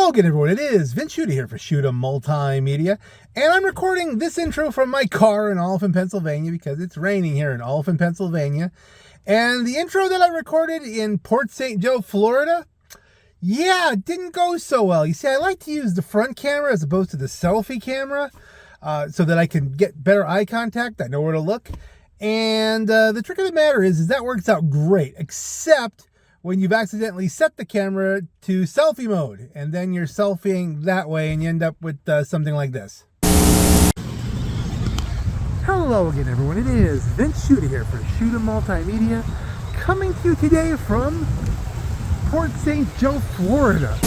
Hello again, everyone. It is Vince Shuta here for Shuta Multimedia, and I'm recording this intro from my car in Oliphant, Pennsylvania, because it's raining here in Oliphant, Pennsylvania. And the intro that I recorded in Port St. Joe, Florida, it didn't go so well. You see, I like to use the front camera as opposed to the selfie camera, so that I can get better eye contact. I know where to look. And the trick of the matter is that works out great, except when you've accidentally set the camera to selfie mode, and then you're selfieing that way, and you end up with something like this. Hello again, everyone. It is Vince Shuta here for Shuta Multimedia, coming to you today from Port St. Joe, Florida.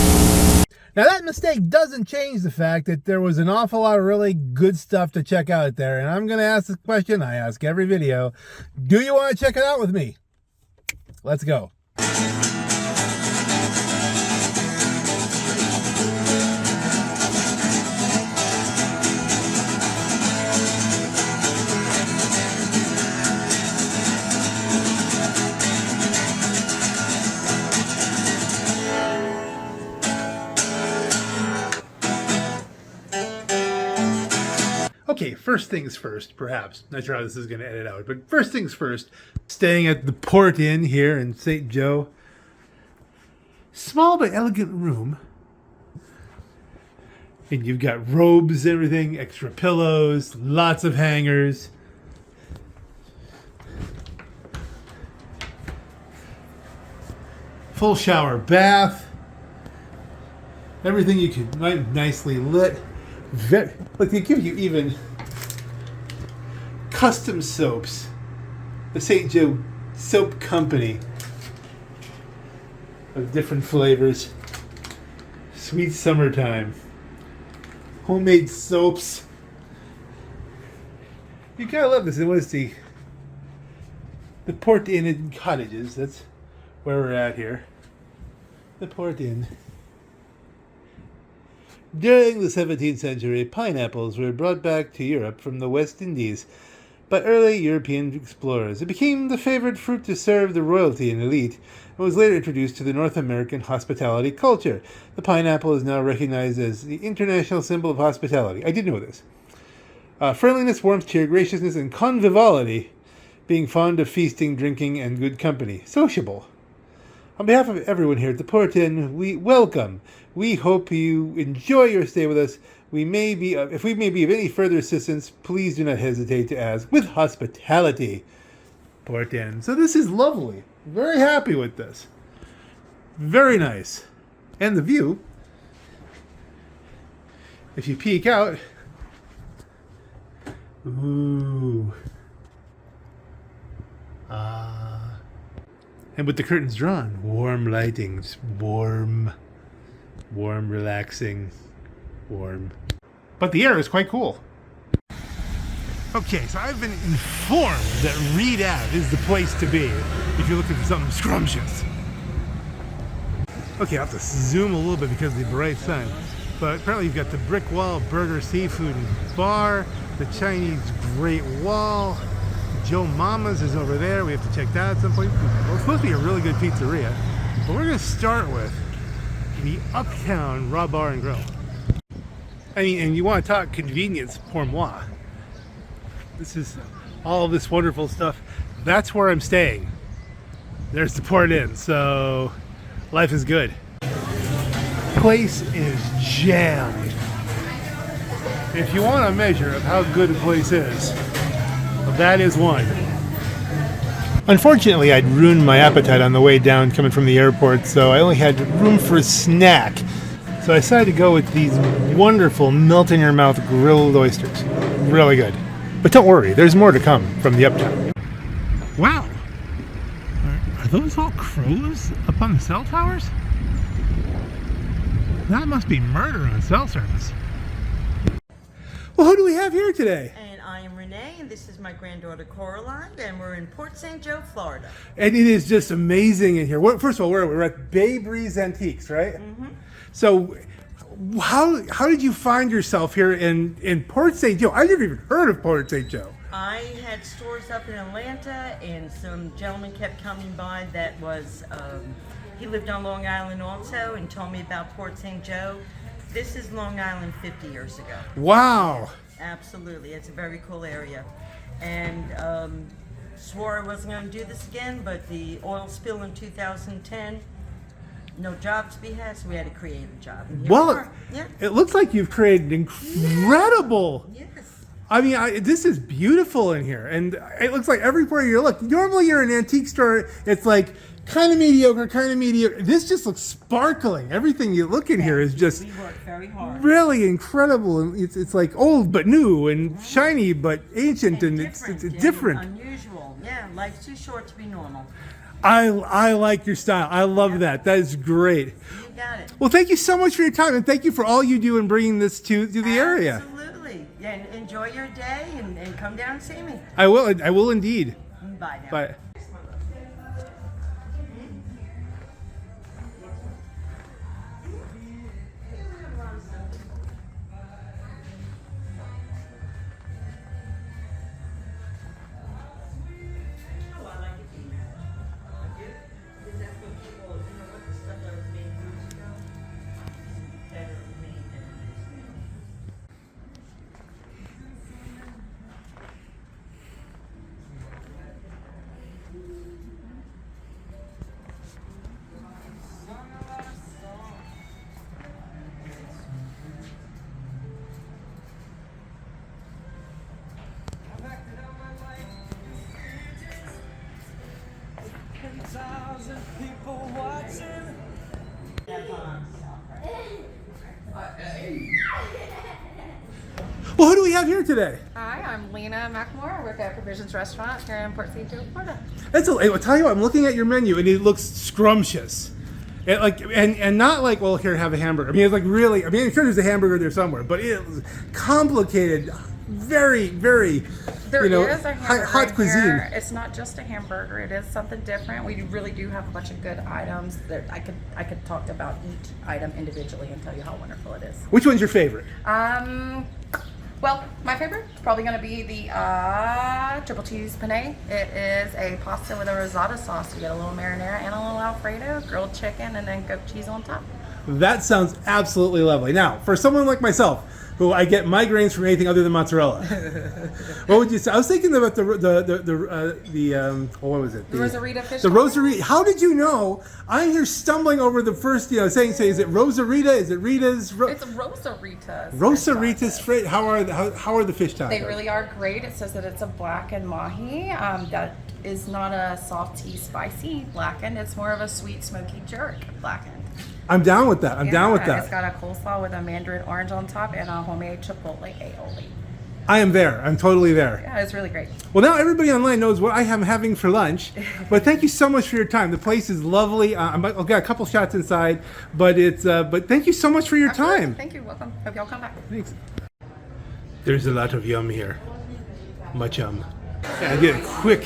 Now, that mistake doesn't change the fact that there was an awful lot of really good stuff to check out there, and I'm going to ask the question I ask every video: do you want to check it out with me? Let's go. Okay, first things first, perhaps. Not sure how this is going to edit out, but first things first, staying at the Port Inn here in St. Joe. Small but elegant room. And you've got robes and everything, extra pillows, lots of hangers. Full shower bath. Everything you could, nicely lit. Like, they give you even custom soaps. The St. Joe Soap Company of different flavors. Sweet summertime. Homemade soaps. You gotta love this. It was the Port Inn and Cottages. That's where we're at here. The Port Inn. During the 17th century, pineapples were brought back to Europe from the West Indies by early European explorers. It became the favorite fruit to serve the royalty and elite, and was later introduced to the North American hospitality culture. The pineapple is now recognized as the international symbol of hospitality. I did know this. Friendliness, warmth, cheer, graciousness, and conviviality, being fond of feasting, drinking, and good company. Sociable. On behalf of everyone here at the Port Inn, we welcome. We hope you enjoy your stay with us. If we may be of any further assistance, please do not hesitate to ask. With hospitality, Port Inn. So this is lovely. Very happy with this. Very nice. And the view, if you peek out, ooh. And with the curtains drawn, warm lighting, warm, relaxing, warm. But the air is quite cool. Okay, so I've been informed that Reed Ave is the place to be if you're looking for something scrumptious. Okay, I'll have to zoom a little bit because of the bright sun. But apparently you've got the Brick Wall Burger Seafood and Bar, the Chinese Great Wall, Joe Mama's is over there. We have to check that at some point. Well, it's supposed to be a really good pizzeria. But we're going to start with the Uptown Raw Bar and Grill. I mean, and you want to talk convenience pour moi. This is all this wonderful stuff. That's where I'm staying. There's the Port Inn, so life is good. Place is jammed. If you want a measure of how good a place is, well, that is one. Unfortunately, I'd ruined my appetite on the way down coming from the airport, so I only had room for a snack. So I decided to go with these wonderful melt-in-your-mouth grilled oysters. Really good. But don't worry, there's more to come from the Uptown. Wow! Are those all crows up on the cell towers? That must be murder on cell service. Well, who do we have here today? And I am Renee, and this is my granddaughter Coraline, and we're in Port St. Joe, Florida. And it is just amazing in here. First of all, we're at Bay Breeze Antiques, right? Mm-hmm. So, how did you find yourself here in Port St. Joe? I never even heard of Port St. Joe. I had stores up in Atlanta, and some gentleman kept coming by that was He lived on Long Island also and told me about Port St. Joe. This is Long Island 50 years ago. Wow. Absolutely. It's a very cool area. And swore I wasn't going to do this again, but the oil spill in 2010, no jobs to be had, so we had to create a job. And here we Well, are. Yeah. it looks like you've created incredible. Yes. I mean, this is beautiful in here, and it looks like everywhere you look. Normally, you're in an antique store, it's like kind of mediocre, kind of mediocre. This just looks sparkling. Everything you look in here is just We work very hard. really incredible, and it's like old but new, and shiny but ancient, and it's different. Unusual. Yeah, life's too short to be normal. I like your style. I love that. That is great. You got it. Well, thank you so much for your time, and thank you for all you do in bringing this to the area. Absolutely. Yeah, and enjoy your day and come down and see me. I will indeed. Bye now. Bye. People watching. Well, who do we have here today? Hi, I'm Lena McMore. I work at Provisions Restaurant here in Port St. Joe, Florida. I'll tell you what, I'm looking at your menu and it looks scrumptious. And not like, well, here, have a hamburger. I mean, it's like really, I mean, I'm sure there's a hamburger there somewhere, but it's complicated, very, very, There you know, is a hamburger hot in cuisine. here. It's not just a hamburger. It is something different. We really do have a bunch of good items. That I could talk about each item individually and tell you how wonderful it is. Which one's your favorite? Well, my favorite is probably going to be the triple cheese penne. It is a pasta with a risotto sauce. You get a little marinara and a little Alfredo, grilled chicken, and then goat cheese on top. That sounds absolutely lovely. Now, for someone like myself, who I get migraines from anything other than mozzarella, what would you say? I was thinking about what was it? The Rosarita fish. The Rosarita. How did you know? I'm here stumbling over the first, saying, is it Rosarita? Is it Rita's? It's Rosarita's. Rosarita's fish. How are the fish tacos? They really are great. It says that it's a blackened mahi. That is not a salty, spicy blackened. It's more of a sweet, smoky jerk blackened. I'm down with that. I'm down with that. It's got a coleslaw with a mandarin orange on top and a homemade chipotle aioli. I am there. I'm totally there. Yeah, it's really great. Well, now everybody online knows what I am having for lunch. But thank you so much for your time. The place is lovely. I'll get a couple shots inside, but but thank you so much for your Absolutely. time. Thank you. Welcome. Hope y'all come back. Thanks. There's a lot of yum here. Much yum. Yeah, I get a quick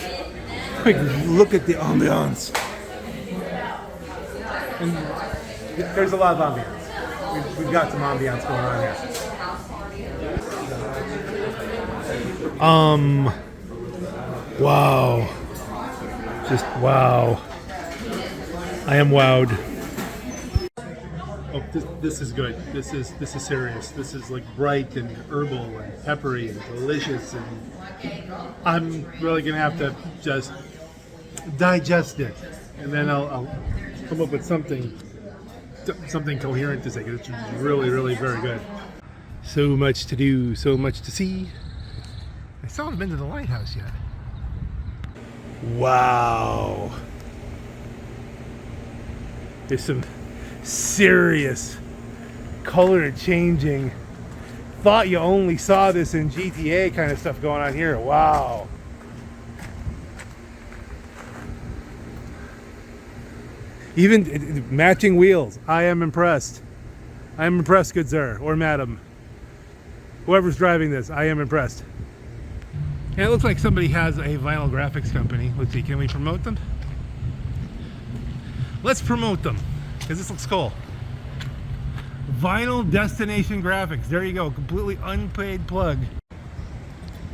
look at the ambiance. And there's a lot of ambiance. We've got some ambiance going on here. Wow. Just wow. I am wowed. Oh, this is good. This is serious. This is like bright and herbal and peppery and delicious, and I'm really gonna have to just digest it, and then I'll come up with something coherent to say. 'Cause it's really, really very good. So much to do, so much to see. I still haven't been to the lighthouse yet. Wow. There's some serious color changing. Thought you only saw this in GTA kind of stuff going on here. Wow. Even matching wheels. I am impressed. I am impressed, good sir or madam. Whoever's driving this, I am impressed. And it looks like somebody has a vinyl graphics company. Let's see, can we promote them? Let's promote them, because this looks cool. Vinyl Destination Graphics. There you go, completely unpaid plug.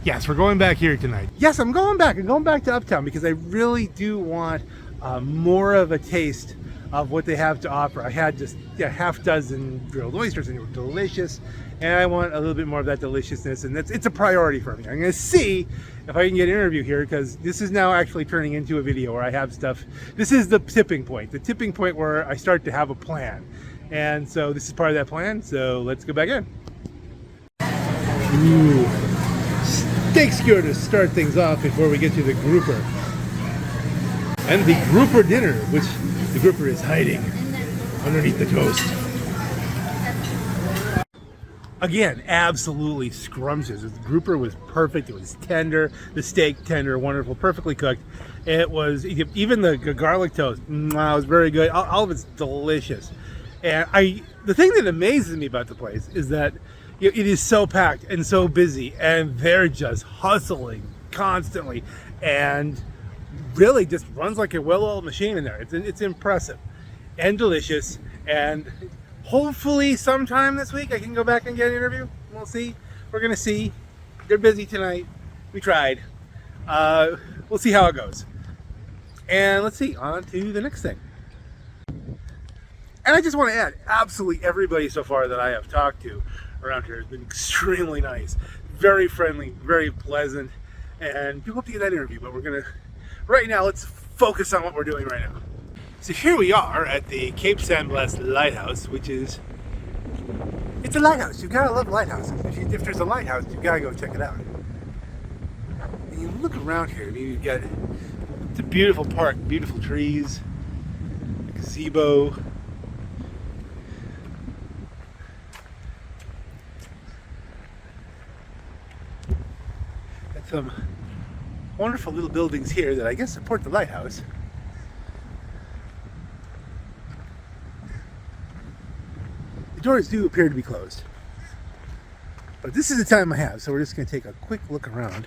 Yes, we're going back here tonight. Yes, I'm going back. I'm going back to Uptown because I really do want more of a taste of what they have to offer. I had just half dozen grilled oysters, and they were delicious. And I want a little bit more of that deliciousness, and it's a priority for me. I'm going to see if I can get an interview here, because this is now actually turning into a video where I have stuff. This is the tipping point where I start to have a plan. And so this is part of that plan, so let's go back in. Ooh, steak skewer to start things off before we get to the grouper. And the grouper dinner, which the grouper is hiding underneath the toast. Again, absolutely scrumptious. The grouper was perfect. It was tender. The steak tender, wonderful, perfectly cooked. It was, even the garlic toast, it was very good. All of it's delicious. And the thing that amazes me about the place is that it is so packed and so busy, and they're just hustling constantly, and really just runs like a well-oiled machine in there. It's impressive and delicious. And hopefully sometime this week I can go back and get an interview. We'll see. We're gonna see. They're busy tonight. We tried. We'll see how it goes. And let's see, on to the next thing. And I just want to add, absolutely everybody so far that I have talked to around here has been extremely nice, very friendly, very pleasant, and we hope to get that interview. But right now, let's focus on what we're doing right now. So here we are at the Cape San Blas Lighthouse, it's a lighthouse. You've got to love lighthouses. If there's a lighthouse, you've got to go check it out. And you look around here, you've got, it's a beautiful park, beautiful trees, a gazebo. And some wonderful little buildings here that I guess support the lighthouse. The doors do appear to be closed, but this is the time I have, so we're just going to take a quick look around.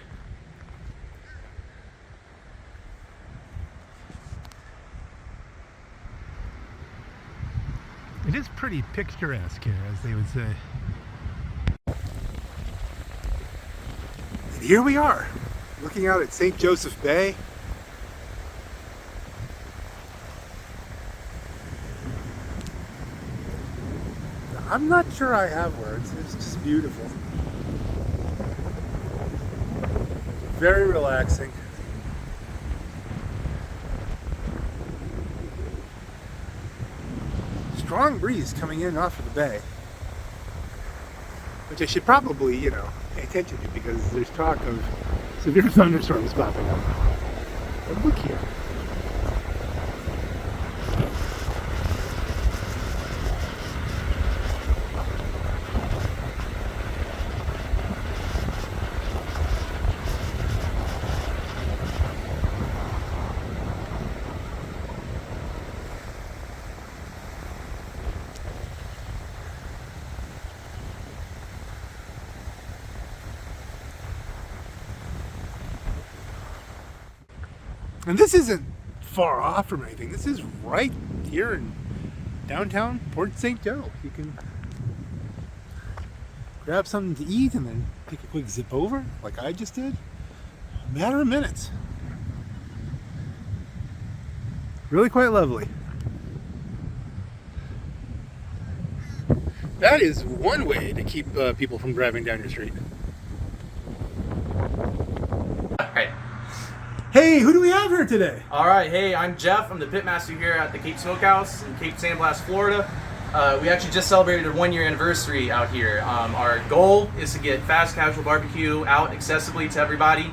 It is pretty picturesque here, as they would say. And here we are, looking out at St. Joseph Bay. I'm not sure I have words. It's just beautiful. Very relaxing. Strong breeze coming in off of the bay, which I should probably, pay attention to, because there's talk of severe thunderstorms popping up. But look here. And this isn't far off from anything. This is right here in downtown Port St. Joe. You can grab something to eat and then take a quick zip over, like I just did. A matter of minutes. Really quite lovely. That is one way to keep people from driving down your street. Alright. Hey, who do we have here today? Alright, hey, I'm Jeff. I'm the pitmaster here at the Cape Smokehouse in Cape San Blas, Florida. We actually just celebrated our 1-year anniversary out here. Our goal is to get fast casual barbecue out accessibly to everybody.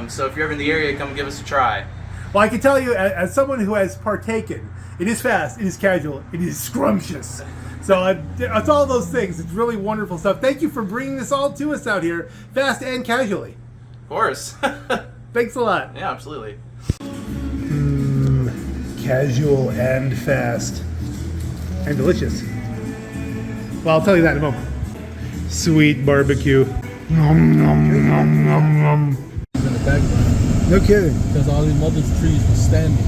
So if you're ever in the area, come give us a try. Well, I can tell you, as someone who has partaken, it is fast, it is casual, it is scrumptious. So it's all those things. It's really wonderful stuff. Thank you for bringing this all to us out here, fast and casually. Of course. Thanks a lot. Yeah, absolutely. Casual and fast. And delicious. Well, I'll tell you that in a moment. Sweet barbecue. Nom, nom, nom, nom, nom. In the background. No kidding. Because all these mother's trees were standing.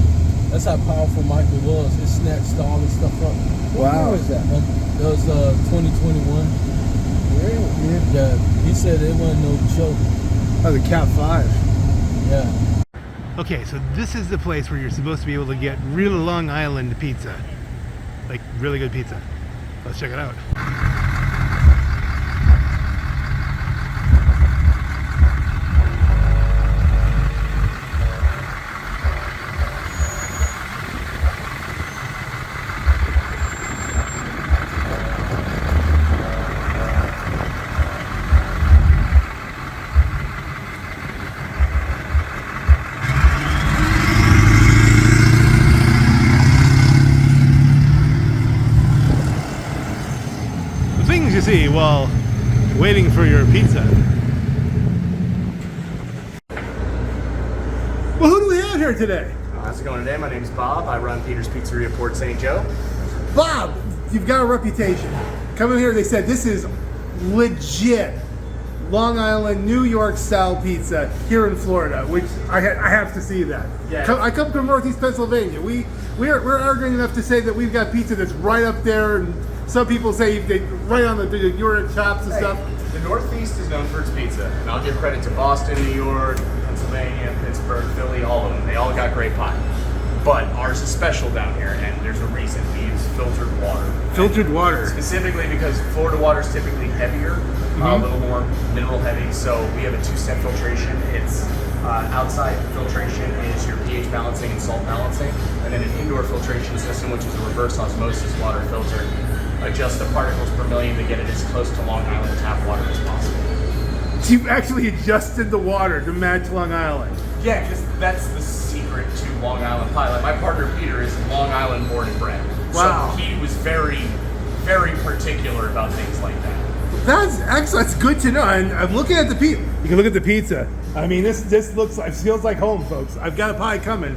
That's how powerful Michael was. It snatched all this stuff up. Wow. What year was that? That was 2021. Really? Yeah. He said it wasn't no joke. That was a Cat 5. Yeah. Okay, so this is the place where you're supposed to be able to get real Long Island pizza. Like really good pizza. Let's check it out. Things you see while waiting for your pizza. Well, who do we have here today? How's it going today? My name is Bob. I run Peter's Pizzeria, Port St. Joe. Bob, you've got a reputation. Coming here, they said this is legit Long Island, New York style pizza here in Florida, which I have to see that. Yeah. I come from Northeast Pennsylvania. We're arguing enough to say that we've got pizza that's right up there, and some people say they right on the York chops and stuff. The Northeast is known for its pizza, and I'll give credit to Boston, New York, Pennsylvania, Pittsburgh, Philly, all of them. They all got great pie. But ours is special down here, and there's a reason. We use filtered water. Filtered water. Specifically because Florida water is typically heavier, a little more mineral heavy, so we have a 2-step filtration. It's outside filtration is your pH balancing and salt balancing, and then an indoor filtration system, which is a reverse osmosis water filter, adjusts the particles per million to get it as close to Long Island tap water as possible. So you've actually adjusted the water to match Long Island. Yeah, because that's the secret to Long Island pie. Like my partner Peter is Long Island born and bred. Wow. So he was very, very particular about things like that. That's excellent. That's good to know. And I'm looking at the pizza. You can look at the pizza. I mean, this looks like, feels like home, folks. I've got a pie coming.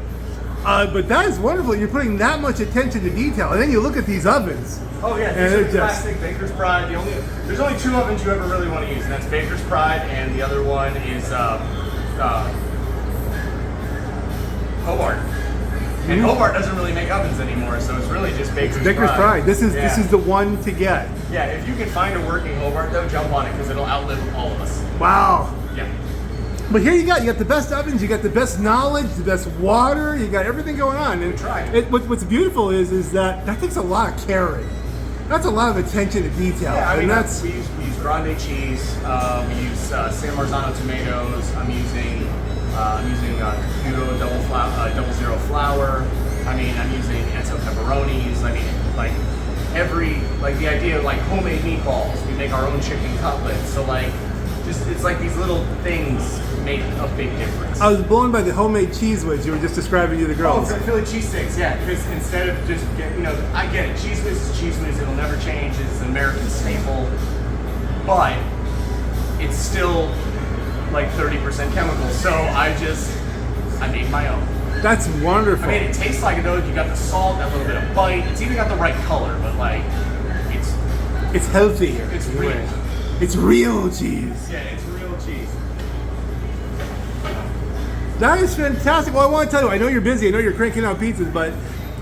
But that is wonderful. You're putting that much attention to detail. And then you look at these ovens. Oh yeah, And these are they're just- classic Baker's Pride. There's only 2 ovens you ever really want to use, and that's Baker's Pride, and the other one is Hobart. And Hobart doesn't really make ovens anymore, so it's really just Baker's Pride. This is Yeah. the one to get. Yeah, if you can find a working Hobart though, jump on it because it'll outlive all of us. Wow. Yeah. But here you got the best ovens, you got the best knowledge, the best water, you got everything going on. And tried. What's beautiful is that takes a lot of caring. That's a lot of attention to detail. Yeah, I mean, and that's we use grande cheese. We use San Marzano tomatoes. I'm using Caputo double zero flour. I mean, I'm using Enzo pepperonis. I mean, the idea of like homemade meatballs. We make our own chicken cutlets. So like, it's like these little things make a big difference. I was blown by the homemade cheese whiz you were just describing to the girls. Oh, Philly cheesesteaks, yeah. Because instead of just I get it. Cheese whiz is cheese whiz. It'll never change. It's an American staple, but it's still like 30% chemicals. So I made my own. That's wonderful. I mean, it tastes like it though. You got the salt, that little bit of bite. It's even got the right color, but like, it's healthy. it's real. It's real cheese. Yeah, it's real cheese. That is fantastic. Well, I want to tell you, I know you're busy. I know you're cranking out pizzas, but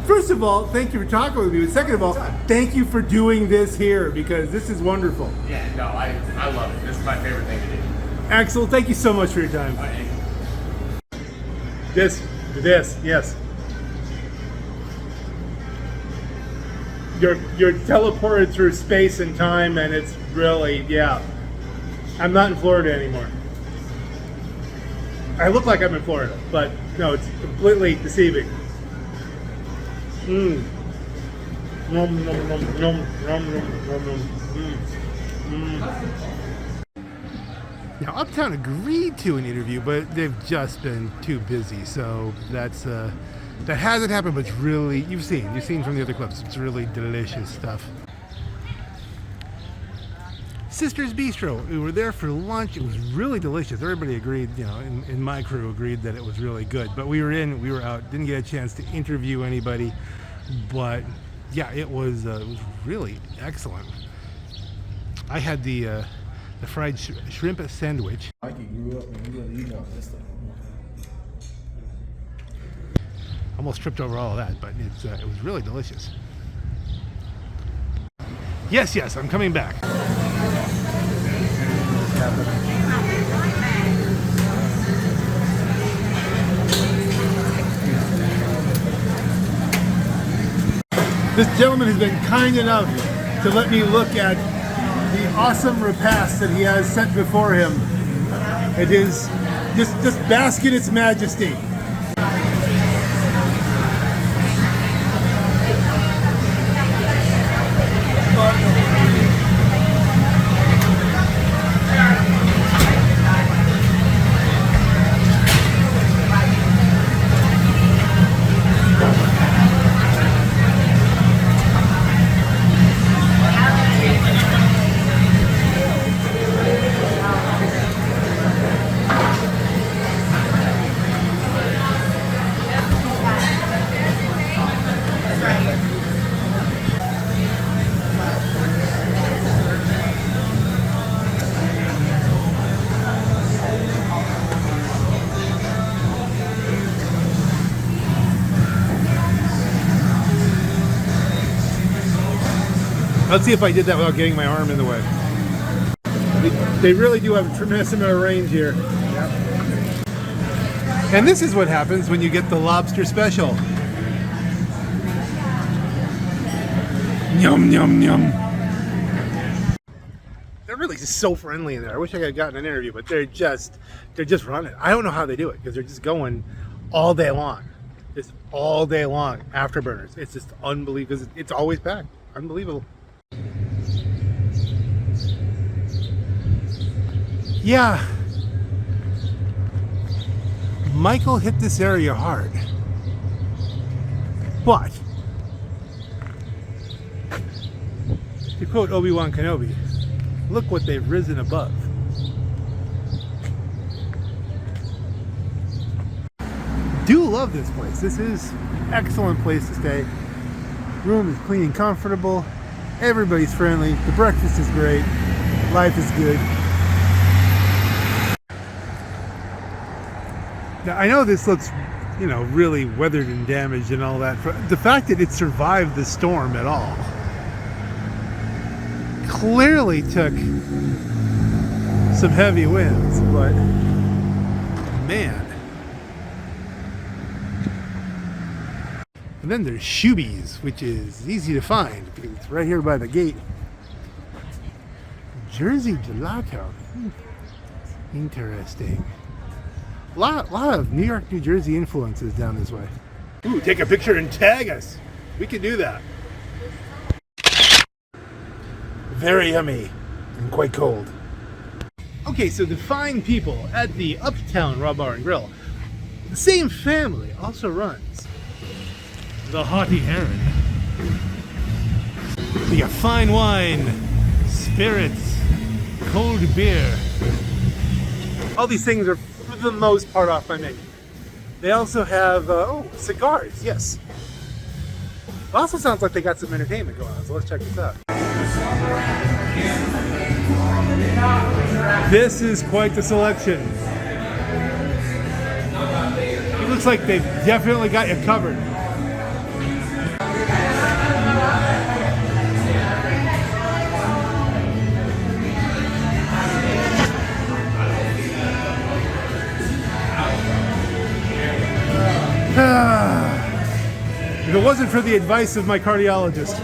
first of all, thank you for talking with me. But second of all, thank you for doing this here because this is wonderful. Yeah, no, I love it. This is my favorite thing to do. Axel, thank you so much for your time. All right. This, yes. You're teleported through space and time, and it's really, yeah. I'm not in Florida anymore. I look like I'm in Florida, but no, it's completely deceiving. Nom, nom, nom, nom, nom, nom, nom, nom. Now, Uptown agreed to an interview, but they've just been too busy, so that hasn't happened, but it's really, you've seen from the other clips, it's really delicious stuff. Sister's Bistro, we were there for lunch. It was really delicious. Everybody agreed, in my crew agreed that it was really good, but we were out, didn't get a chance to interview anybody, but yeah, it was really excellent. I had the fried shrimp sandwich. Mikey grew up and he wasn't eating all this stuff. Almost tripped over all of that, but it was really delicious. Yes, I'm coming back. This gentleman has been kind enough to let me look at the awesome repast that he has set before him. It is just bask in its majesty. Let's see if I did that without getting my arm in the way. They really do have a tremendous amount of range here. Yep. And this is what happens when you get the lobster special. Yum, yum, yum. They're really just so friendly in there. I wish I could have gotten an interview, but they're just running. I don't know how they do it because they're just going all day long. Just all day long, afterburners. It's just unbelievable. It's always packed. Unbelievable. Yeah, Michael hit this area hard, but to quote Obi-Wan Kenobi, look what they've risen above. Do love this place. This is an excellent place to stay. Room is clean and comfortable. Everybody's friendly. The breakfast is great. Life is good. Now, I know this looks, really weathered and damaged and all that. But the fact that it survived the storm at all clearly took some heavy winds, but man. And then there's Shuby's, which is easy to find because it's right here by the gate. Jersey Gelato. Interesting. A lot of New York, New Jersey influences down this way. Ooh, take a picture and tag us. We can do that. Very yummy and quite cold. Okay, so the fine people at the Uptown Raw Bar and Grill, the same family also runs the Haughty Heron. We got fine wine, spirits, cold beer. All these things are for the most part off my menu. They also have, cigars, yes. It also sounds like they got some entertainment going on, so let's check this out. This is quite the selection. It looks like they've definitely got you covered. If it wasn't for the advice of my cardiologist.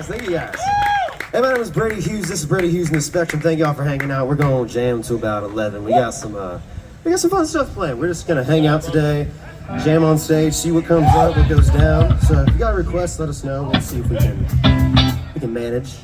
Thank you guys. Hey, my name is Brady Hughes. This is Brady Hughes in the Spectrum. Thank y'all for hanging out. We're going to jam to about 11. We got some fun stuff planned. We're just gonna hang out today, jam on stage, see what comes up, what goes down. So if you got requests, let us know. We'll see if we can manage.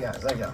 guys. Thank y'all.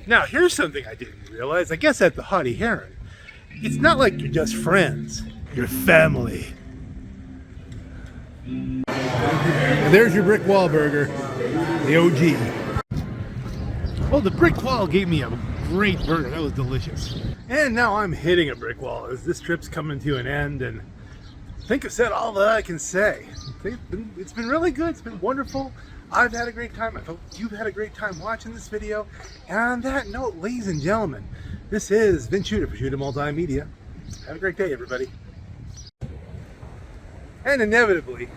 Now, here's something I didn't realize, I guess at the Haughty Heron. It's not like you're just friends, you're family. And there's your brick wall burger, the OG. Well, the brick wall gave me a great burger, that was delicious. And now I'm hitting a brick wall as this trip's coming to an end, and I think I've said all that I can say. It's been really good, it's been wonderful. I've had a great time. I hope you've had a great time watching this video. And on that note, ladies and gentlemen, this is Vince Shuta for Shuta Multimedia. Have a great day, everybody. And inevitably,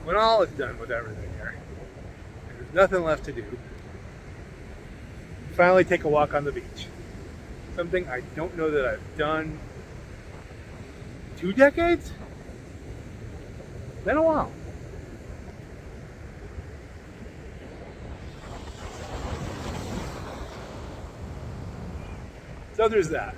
when all is done with everything here, and there's nothing left to do, finally take a walk on the beach. Something I don't know that I've done 2 decades? Been a while. So there's that.